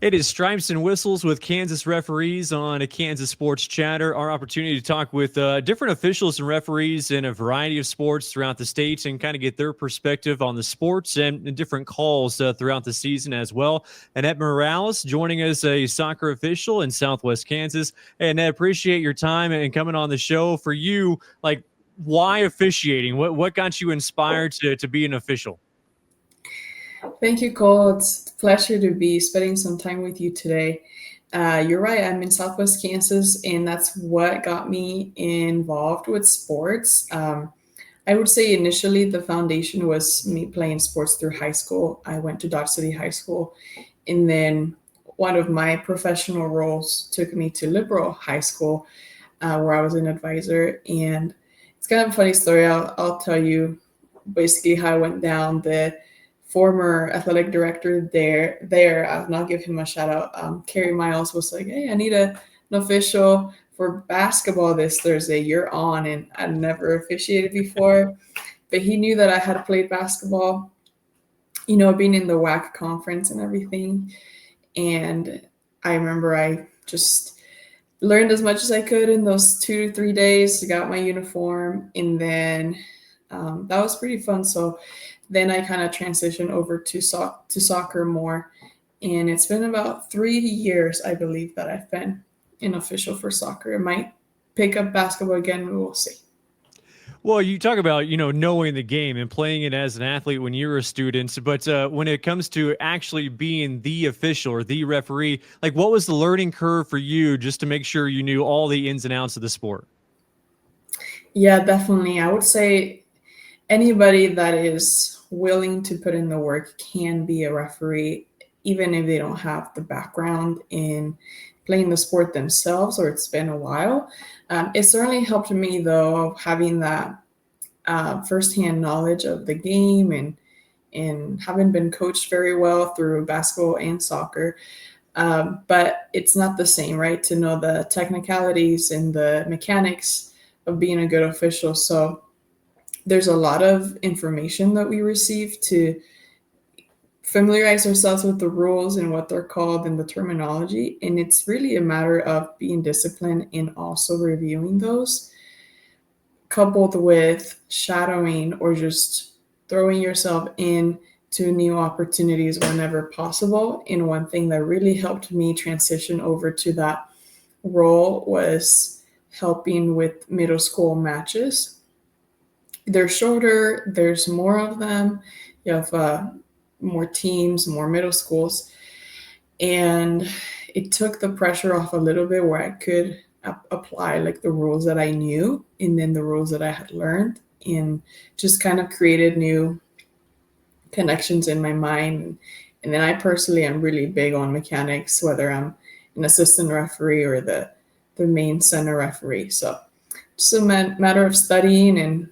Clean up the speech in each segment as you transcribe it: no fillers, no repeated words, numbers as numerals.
It is Stripes and Whistles with Kansas referees on a Kansas Sports Chatter. Our opportunity to talk with different officials and referees in a variety of sports throughout the states and kind of get their perspective on the sports and different calls throughout the season as well. Aneth Morales joining us, a soccer official in Southwest Kansas. And I appreciate your time and coming on the show. For you, like, why officiating? What got you inspired to be an official? Thank you, Cole. It's a pleasure to be spending some time with you today. You're right, I'm in Southwest Kansas, and that's what got me involved with sports. I would say initially the foundation was me playing sports through high school. I went to Dodge City High School, and then one of my professional roles took me to Liberal High School, where I was an advisor. And it's kind of a funny story. I'll tell you basically how I went down. The former athletic director there, I'll not give him a shout out. Kerry Miles was like, "Hey, I need an official for basketball this Thursday. You're on." And I'd never officiated before, but he knew that I had played basketball, being in the WAC conference and everything. And I remember I just learned as much as I could in those 2 to 3 days, got my uniform, and then that was pretty fun. So then I kind of transitioned over to soccer more, and it's been about 3 years, I believe, that I've been an official for soccer. I might pick up basketball again. We will see. Well, you talk about knowing the game and playing it as an athlete when you were a student, but when it comes to actually being the official or the referee, like what was the learning curve for you just to make sure you knew all the ins and outs of the sport? Yeah, definitely. I would say anybody that is willing to put in the work can be a referee, even if they don't have the background in playing the sport themselves or it's been a while. It certainly helped me, though, having that firsthand knowledge of the game and having been coached very well through basketball and soccer. But it's not the same, right? To know the technicalities and the mechanics of being a good official. So there's a lot of information that we receive to familiarize ourselves with the rules and what they're called and the terminology. And it's really a matter of being disciplined and also reviewing those, coupled with shadowing or just throwing yourself in to new opportunities whenever possible. And one thing that really helped me transition over to that role was helping with middle school matches. They're shorter, there's more of them, you have more teams, more middle schools, and it took the pressure off a little bit where I could apply like the rules that I knew and then the rules that I had learned, and just kind of created new connections in my mind. And then I personally am really big on mechanics, whether I'm an assistant referee or the main center referee. So just a matter of studying and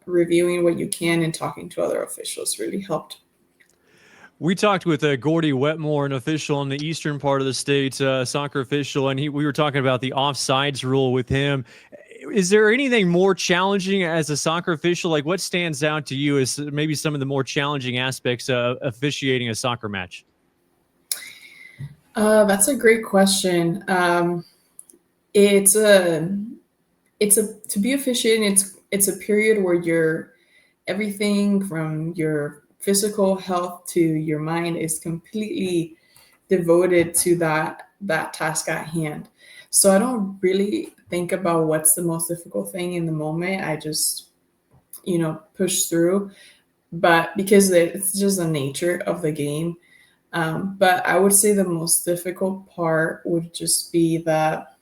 reviewing what you can and talking to other officials really helped. We talked with Gordy Wetmore, an official in the eastern part of the state, soccer official, and we were talking about the offsides rule with him. Is there anything more challenging as a soccer official? Like, what stands out to you as maybe some of the more challenging aspects of officiating a soccer match? That's a great question. It's a it's a to be officiating. It's a period where you're everything from your physical health to your mind is completely devoted to that task at hand. So I don't really think about what's the most difficult thing in the moment. I just push through, but because it's just the nature of the game. But I would say the most difficult part would just be that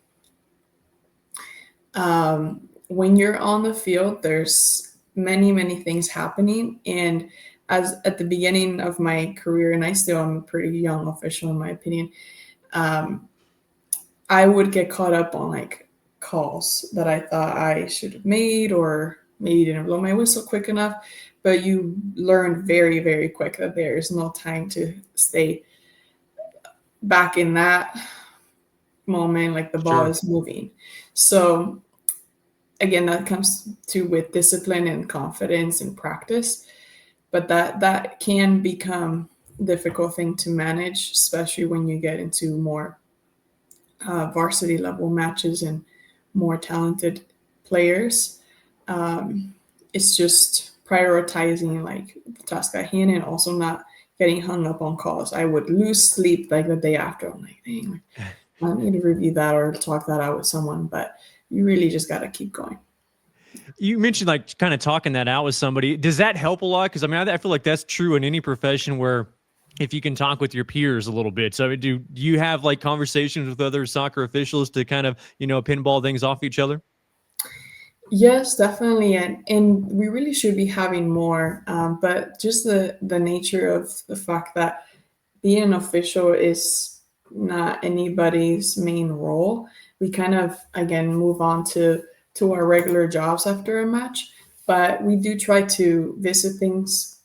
when you're on the field, there's many things happening. And as at the beginning of my career, and I still am a pretty young official in my opinion, um, I would get caught up on like calls that I thought I should have made, or maybe didn't blow my whistle quick enough. But you learn very quick that there is no time to stay back in that moment, like the ball Sure. is moving. So again, that comes to with discipline and confidence and practice, but that can become difficult thing to manage, especially when you get into more varsity level matches and more talented players. Um, it's just prioritizing like the task at hand and also not getting hung up on calls. I would lose sleep like the day after. I'm like, dang, I need to review that or talk that out with someone, but you really just got to keep going. You mentioned like kind of talking that out with somebody. Does that help a lot? Because I mean, I feel like that's true in any profession where if you can talk with your peers a little bit. So do you have like conversations with other soccer officials to kind of, pinball things off each other? Yes, definitely, and we really should be having more. But just the nature of the fact that being an official is not anybody's main role. We kind of again move on to our regular jobs after a match, but we do try to visit things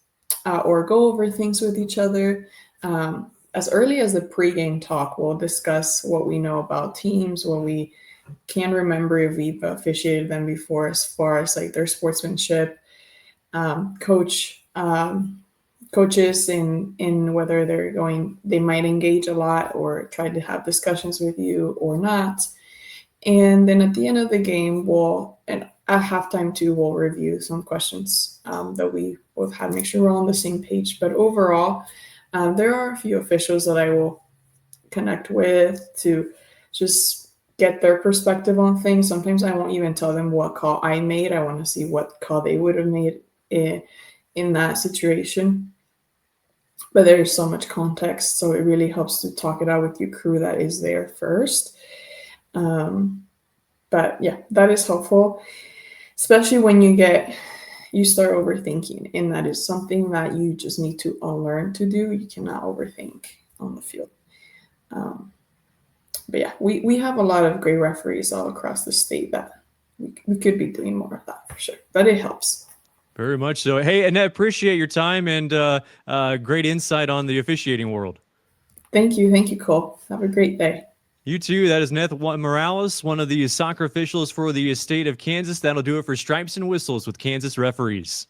or go over things with each other. As early as the pregame talk, we'll discuss what we know about teams, what we can remember if we've officiated them before, as far as like their sportsmanship, coach. Coaches in whether they might engage a lot or try to have discussions with you or not. And then at the end of the game, and at halftime too, we'll review some questions that we both had, make sure we're on the same page. But overall, there are a few officials that I will connect with to just get their perspective on things. Sometimes I won't even tell them what call I made. I want to see what call they would have made in that situation. But there's so much context, so it really helps to talk it out with your crew that is there first. But yeah, that is helpful, especially when you start overthinking, and that is something that you just need to unlearn to do. You cannot overthink on the field. But yeah, we have a lot of great referees all across the state that we could be doing more of that for sure, but it helps. Very much so. Hey, Aneth, appreciate your time and great insight on the officiating world. Thank you, Cole. Have a great day. You too. That is Aneth Morales, one of the soccer officials for the state of Kansas. That'll do it for Stripes and Whistles with Kansas referees.